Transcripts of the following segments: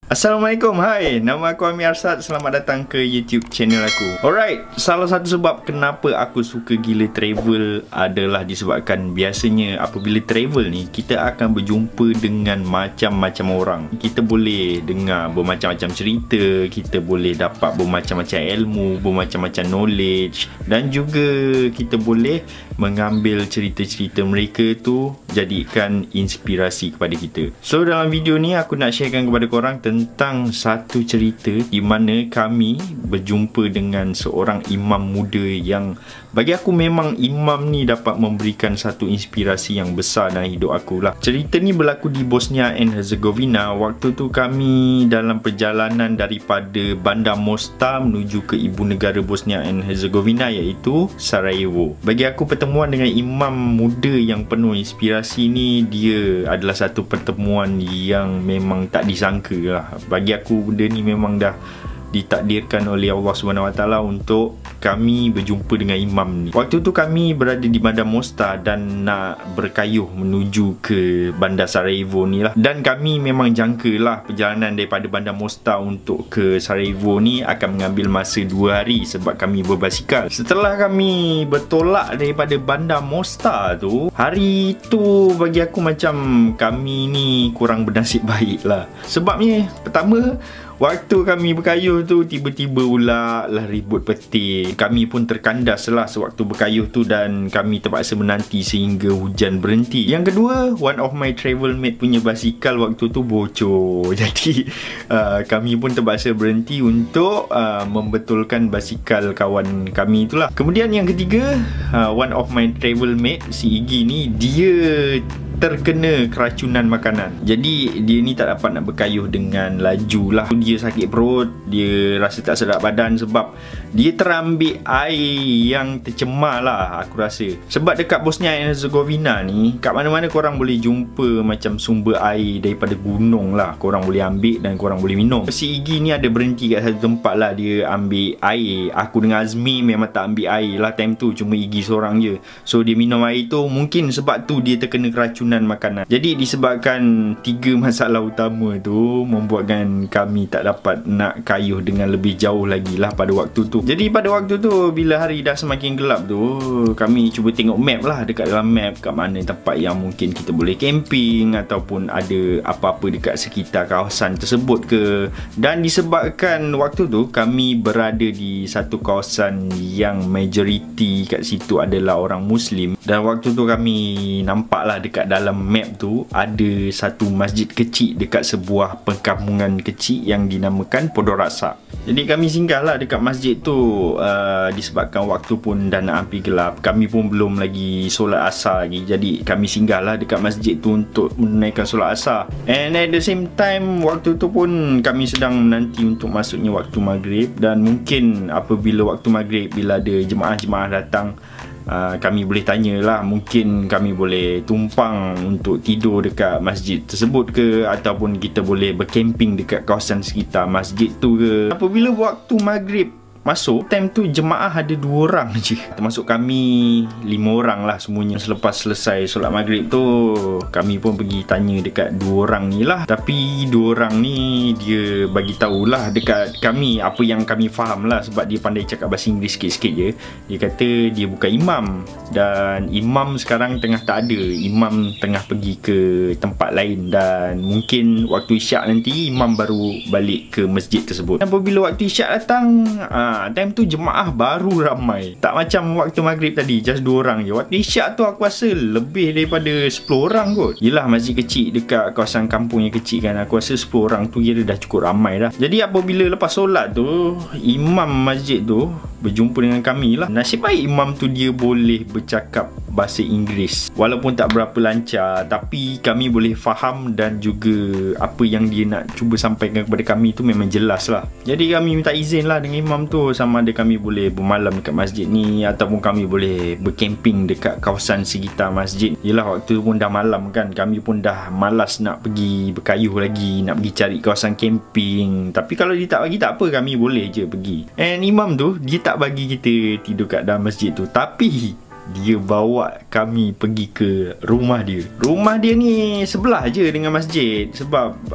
Assalamualaikum, hai, nama aku Amir Arsad. Selamat datang ke YouTube channel aku. Alright, salah satu sebab kenapa aku suka gila travel adalah disebabkan biasanya apabila travel ni, kita akan berjumpa dengan macam-macam orang. Kita boleh dengar bermacam-macam cerita, kita boleh dapat bermacam-macam ilmu, bermacam-macam knowledge, dan juga kita boleh mengambil cerita-cerita mereka tu jadikan inspirasi kepada kita. So dalam video ni aku nak sharekan kepada korang tentang satu cerita di mana kami berjumpa dengan seorang imam muda yang bagi aku memang imam ni dapat memberikan satu inspirasi yang besar dalam hidup aku lah. Cerita ni berlaku di Bosnia and Herzegovina. Waktu tu kami dalam perjalanan daripada Bandar Mostar menuju ke ibu negara Bosnia and Herzegovina, iaitu Sarajevo. Bagi aku pertemuan dengan imam muda yang penuh inspirasi ni, dia adalah satu pertemuan yang memang tak disangka lah. Bagi aku benda ni memang dah ditakdirkan oleh Allah SWT untuk kami berjumpa dengan imam ni. Waktu tu kami berada di Bandar Mostar dan nak berkayuh menuju ke Bandar Sarajevo ni lah. Dan kami memang jangka lah perjalanan daripada Bandar Mostar untuk ke Sarajevo ni akan mengambil masa 2 hari sebab kami berbasikal. Setelah kami bertolak daripada Bandar Mostar tu, hari tu bagi aku macam kami ni kurang bernasib baik lah. Sebabnya pertama, waktu kami berkayuh tu tiba-tiba pula lah ribut petir. Kami pun terkandas lah sewaktu berkayuh tu dan kami terpaksa menanti sehingga hujan berhenti. Yang kedua, one of my travel mate punya basikal waktu tu bocor. Jadi kami pun terpaksa berhenti untuk membetulkan basikal kawan kami itulah. Kemudian yang ketiga, one of my travel mate, si Iggy ni, dia terkena keracunan makanan. Jadi dia ni tak dapat nak berkayuh dengan laju lah. Dia sakit perut, dia rasa tak sedap badan sebab dia terambil air yang tercemar lah aku rasa. Sebab dekat Bosnia and Herzegovina ni, kat mana-mana korang boleh jumpa macam sumber air daripada gunung lah. Korang boleh ambil dan korang boleh minum. Si Iggy ni ada berhenti kat satu tempat lah, dia ambil air. Aku dengan Azmi memang tak ambil air lah time tu, cuma Iggy seorang je. So dia minum air tu, mungkin sebab tu dia terkena keracunan makanan. Jadi disebabkan 3 masalah utama tu membuatkan kami tak dapat nak kayuh dengan lebih jauh lagi lah pada waktu tu. Jadi pada waktu tu bila hari dah semakin gelap tu, kami cuba tengok map lah, dekat dalam map kat mana tempat yang mungkin kita boleh camping ataupun ada apa-apa dekat sekitar kawasan tersebut ke. Dan disebabkan waktu tu kami berada di satu kawasan yang majoriti kat situ adalah orang Muslim, dan waktu tu kami nampak lah dekat dalam map tu ada satu masjid kecil dekat sebuah perkampungan kecil yang dinamakan Podor Raksa. Jadi kami singgah lah dekat masjid tu. Disebabkan waktu pun dah nak hampir gelap, kami pun belum lagi solat asar lagi. Jadi kami singgah lah dekat masjid tu untuk menunaikan solat asar. And at the same time, waktu tu pun kami sedang menanti untuk masuknya waktu maghrib. Dan mungkin apabila waktu maghrib, bila ada jemaah-jemaah datang, kami boleh tanyalah, mungkin kami boleh tumpang untuk tidur dekat masjid tersebut ke, ataupun kita boleh bercamping dekat kawasan sekitar masjid tu ke. Apabila waktu maghrib masuk, time tu jemaah ada 2 orang je, termasuk kami 5 orang lah semuanya. Selepas selesai solat maghrib tu, kami pun pergi tanya dekat 2 orang ni lah. Tapi 2 orang ni dia bagi tahulah dekat kami apa yang kami faham lah, sebab dia pandai cakap bahasa Inggeris sikit-sikit je. Dia kata dia bukan imam, dan imam sekarang tengah tak ada. Imam tengah pergi ke tempat lain, dan mungkin waktu isyak nanti imam baru balik ke masjid tersebut. Apabila waktu isyak datang, time tu jemaah baru ramai. Tak macam waktu maghrib tadi, just 2 orang je. Waktu isyak tu aku rasa lebih daripada 10 orang kot. Yelah, masjid kecil dekat kawasan kampung yang kecil kan, aku rasa 10 orang tu kira dah cukup ramai dah. Jadi apabila lepas solat tu, imam masjid tu berjumpa dengan kami lah. Nasib baik imam tu dia boleh bercakap bahasa Inggeris. Walaupun tak berapa lancar, tapi kami boleh faham, dan juga apa yang dia nak cuba sampaikan kepada kami tu memang jelas lah. Jadi kami minta izin lah dengan imam tu, sama ada kami boleh bermalam dekat masjid ni ataupun kami boleh bercamping dekat kawasan sekitar masjid. Yelah, waktu pun dah malam kan, kami pun dah malas nak pergi berkayuh lagi, nak pergi cari kawasan camping. Tapi kalau dia tak bagi, tak apa, kami boleh je pergi. And imam tu dia tak bagi kita tidur kat dalam masjid tu, tapi dia bawa kami pergi ke rumah dia. Rumah dia ni sebelah je dengan masjid. Sebab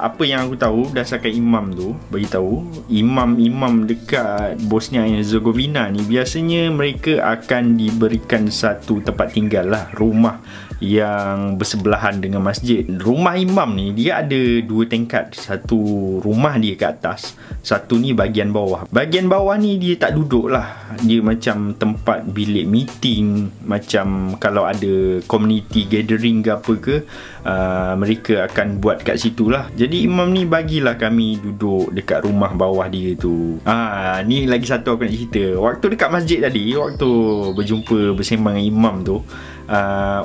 apa yang aku tahu berdasarkan imam tu bagi tahu, imam-imam dekat Bosnia and Herzegovina ni biasanya mereka akan diberikan satu tempat tinggal lah, rumah yang bersebelahan dengan masjid. Rumah imam ni dia ada dua tingkat. Satu rumah dia ke atas, satu ni bahagian bawah. Bahagian bawah ni dia tak duduk lah, dia macam tempat bilik meeting. Macam kalau ada community gathering ke apa ke, mereka akan buat kat situ lah. Jadi imam ni bagilah kami duduk dekat rumah bawah dia tu. Ni lagi satu aku nak cerita. Waktu dekat masjid tadi, waktu berjumpa bersembang dengan imam tu,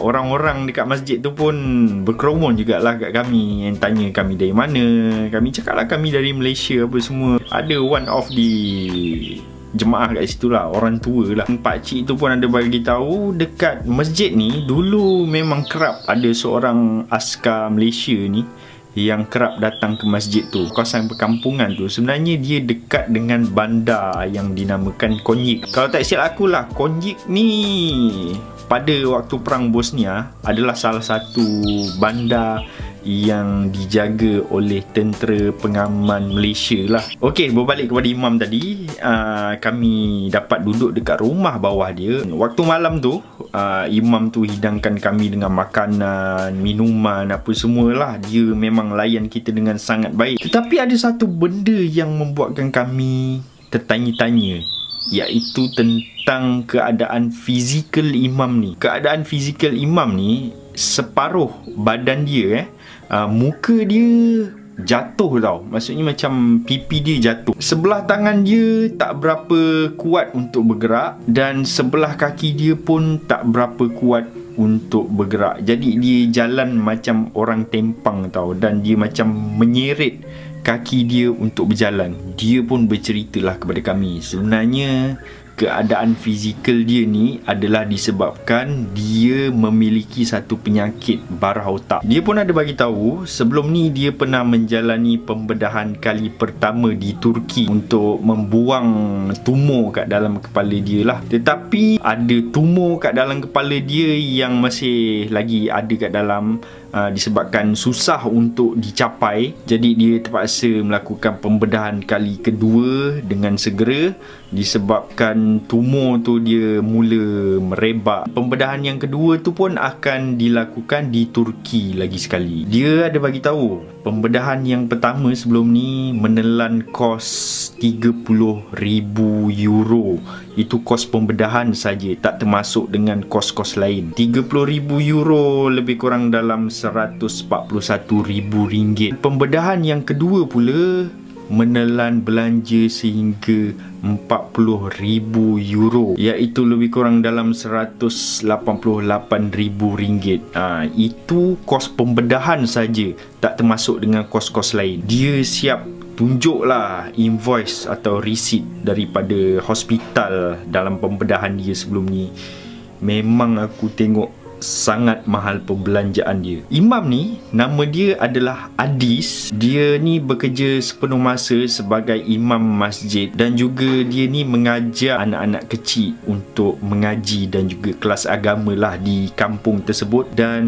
orang-orang dekat masjid tu pun berkerumun jugalah kat kami, yang tanya kami dari mana. Kami cakap lah kami dari Malaysia apa semua. Ada one of the jemaah kat situ lah, orang tua lah. Pakcik tu pun ada bagi tahu dekat masjid ni dulu memang kerap ada seorang askar Malaysia ni yang kerap datang ke masjid tu. Kawasan perkampungan tu sebenarnya dia dekat dengan bandar yang dinamakan Konjic. Kalau tak silap aku lah, Konjic ni pada waktu perang Bosnia adalah salah satu bandar yang dijaga oleh tentera pengaman Malaysia lah. Okey, berbalik kepada imam tadi, kami dapat duduk dekat rumah bawah dia. Waktu malam tu, imam tu hidangkan kami dengan makanan, minuman, apa semualah. Dia memang layan kita dengan sangat baik. Tetapi ada satu benda yang membuatkan kami tertanya-tanya, iaitu tentang keadaan fizikal imam ni. Keadaan fizikal imam ni, separuh badan dia muka dia jatuh tau. Maksudnya macam pipi dia jatuh. Sebelah tangan dia tak berapa kuat untuk bergerak, dan sebelah kaki dia pun tak berapa kuat untuk bergerak. Jadi dia jalan macam orang tempang tau, dan dia macam menyeret kaki dia untuk berjalan. Dia pun berceritalah kepada kami, sebenarnya keadaan fizikal dia ni adalah disebabkan dia memiliki satu penyakit barah otak. Dia pun ada bagi tahu sebelum ni dia pernah menjalani pembedahan kali pertama di Turki untuk membuang tumor kat dalam kepala dia lah. Tetapi ada tumor kat dalam kepala dia yang masih lagi ada kat dalam, disebabkan susah untuk dicapai. Jadi dia terpaksa melakukan pembedahan kali kedua dengan segera, disebabkan tumor tu dia mula merebak. Pembedahan yang kedua tu pun akan dilakukan di Turki lagi sekali. Dia ada bagi tahu pembedahan yang pertama sebelum ni menelan kos 30,000 euro. Itu kos pembedahan saja, tak termasuk dengan kos-kos lain. 30,000 euro lebih kurang dalam 141,000 ringgit. Pembedahan yang kedua pula menelan belanja sehingga 40,000 euro, iaitu lebih kurang dalam 188,000 ringgit. Itu kos pembedahan saja, tak termasuk dengan kos-kos lain. Dia siap tunjuklah invoice atau receipt daripada hospital dalam pembedahan dia sebelum ni. Memang aku tengok sangat mahal perbelanjaan dia. Imam ni nama dia adalah Adis. Dia ni bekerja sepenuh masa sebagai imam masjid, dan juga dia ni mengajar anak-anak kecil untuk mengaji dan juga kelas agama lah di kampung tersebut dan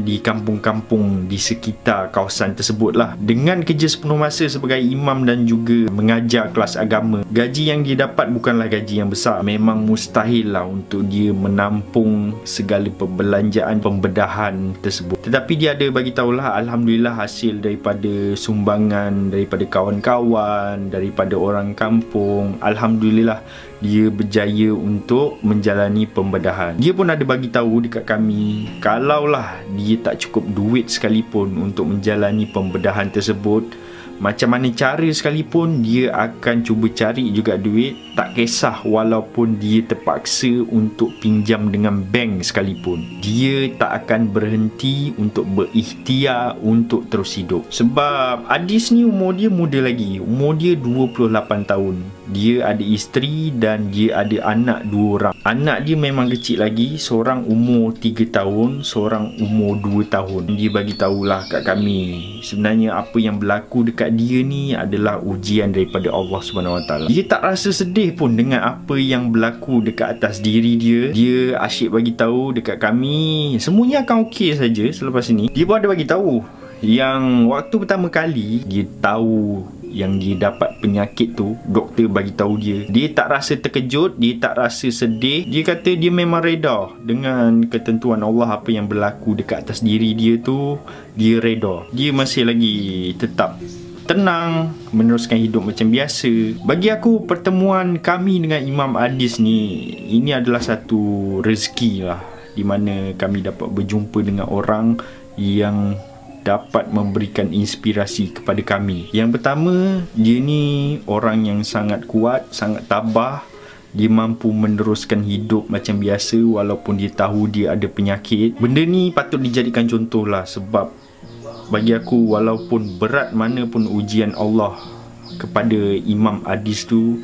di kampung-kampung di sekitar kawasan tersebut lah. Dengan kerja sepenuh masa sebagai imam dan juga mengajar kelas agama, gaji yang dia dapat bukanlah gaji yang besar. Memang mustahil lah untuk dia menampung segala perbelanjaan pembedahan tersebut. Tetapi dia ada bagi tahulah, alhamdulillah hasil daripada sumbangan daripada kawan-kawan, daripada orang kampung, alhamdulillah dia berjaya untuk menjalani pembedahan. Dia pun ada bagi tahu dekat kami, kalaulah dia tak cukup duit sekalipun untuk menjalani pembedahan tersebut, macam mana cara sekalipun dia akan cuba cari juga duit, tak kisah walaupun dia terpaksa untuk pinjam dengan bank sekalipun. Dia tak akan berhenti untuk berikhtiar untuk terus hidup. Sebab Adis ni umur dia muda lagi, umur dia 28 tahun. Dia ada isteri dan dia ada anak 2 orang. Anak dia memang kecil lagi, seorang umur 3 tahun, seorang umur 2 tahun. Dia bagi tahulah kat kami, sebenarnya apa yang berlaku dekat dia ni adalah ujian daripada Allah Subhanahu Wa Taala. Dia tak rasa sedih pun dengan apa yang berlaku dekat atas diri dia. Dia asyik bagi tahu dekat kami semuanya akan okey saja selepas ini. Dia pun ada bagi tahu yang waktu pertama kali dia tahu yang dia dapat penyakit tu, doktor bagi tahu dia tak rasa terkejut, dia tak rasa sedih. Dia kata dia memang reda dengan ketentuan Allah. Apa yang berlaku dekat atas diri dia tu, dia reda. Dia masih lagi tetap tenang, meneruskan hidup macam biasa. Bagi aku, pertemuan kami dengan Imam Adis ni, ini adalah satu rezeki lah, di mana kami dapat berjumpa dengan orang yang dapat memberikan inspirasi kepada kami. Yang pertama, dia ni orang yang sangat kuat, sangat tabah. Dia mampu meneruskan hidup macam biasa walaupun dia tahu dia ada penyakit. Benda ni patut dijadikan contoh lah, sebab bagi aku, walaupun berat mana pun ujian Allah kepada Imam Adis tu,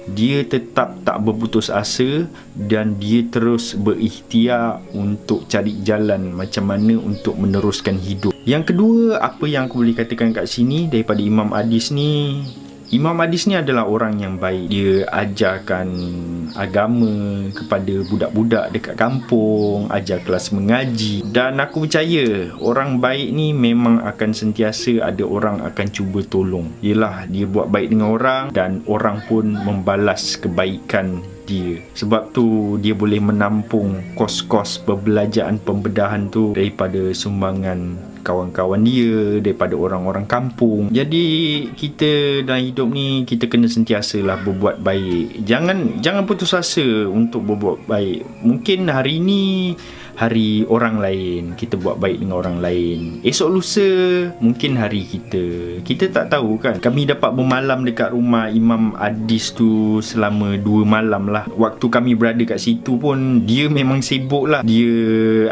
dia tetap tak berputus asa dan dia terus berikhtiar untuk cari jalan macam mana untuk meneruskan hidup. Yang kedua, apa yang aku boleh katakan kat sini daripada Imam Adis ni, Imam Adis ni adalah orang yang baik. Dia ajarkan agama kepada budak-budak dekat kampung, ajar kelas mengaji. Dan aku percaya orang baik ni memang akan sentiasa ada orang akan cuba tolong. Yelah, dia buat baik dengan orang dan orang pun membalas kebaikan dia. Sebab tu dia boleh menampung kos-kos pembelajaran pembedahan tu daripada sumbangan kawan-kawan dia, daripada orang-orang kampung. Jadi kita dalam hidup ni, kita kena sentiasalah berbuat baik. Jangan putus asa untuk berbuat baik. Mungkin hari ni hari orang lain, kita buat baik dengan orang lain. Esok lusa mungkin hari kita tak tahu kan. Kami dapat bermalam dekat rumah Imam Adis tu selama 2 malam lah. Waktu kami berada kat situ pun dia memang sibuk lah. Dia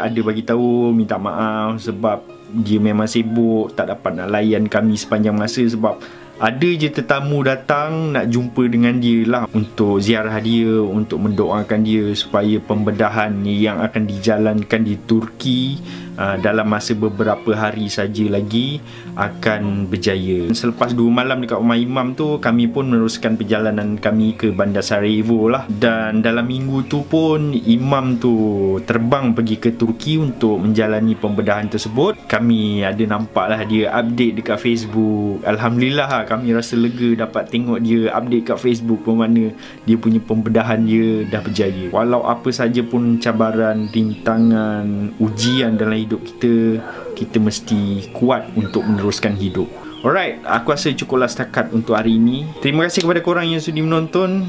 ada bagi tahu minta maaf sebab dia memang sibuk, tak dapat nak layan kami sepanjang masa sebab ada je tetamu datang nak jumpa dengan dia lah, untuk ziarah dia, untuk mendoakan dia supaya pembedahan yang akan dijalankan di Turki dalam masa beberapa hari saja lagi akan berjaya. Selepas 2 malam dekat rumah Imam tu, kami pun meneruskan perjalanan kami ke Bandar Sarajevo lah. Dan dalam minggu tu pun Imam tu terbang pergi ke Turki untuk menjalani pembedahan tersebut. Kami ada nampak lah dia update dekat Facebook. Alhamdulillah lah, kami rasa lega dapat tengok dia update kat Facebook bermakna dia punya pembedahan dia dah berjaya. Walau apa saja pun cabaran, rintangan, ujian dalam hidup kita mesti kuat untuk meneruskan hidup. Alright, aku rasa cukuplah setakat untuk hari ini. Terima kasih kepada korang yang sudi menonton.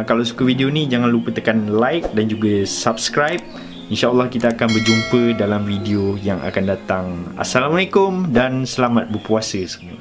Kalau suka video ni, jangan lupa tekan like dan juga subscribe. InsyaAllah kita akan berjumpa dalam video yang akan datang. Assalamualaikum dan selamat berpuasa semua.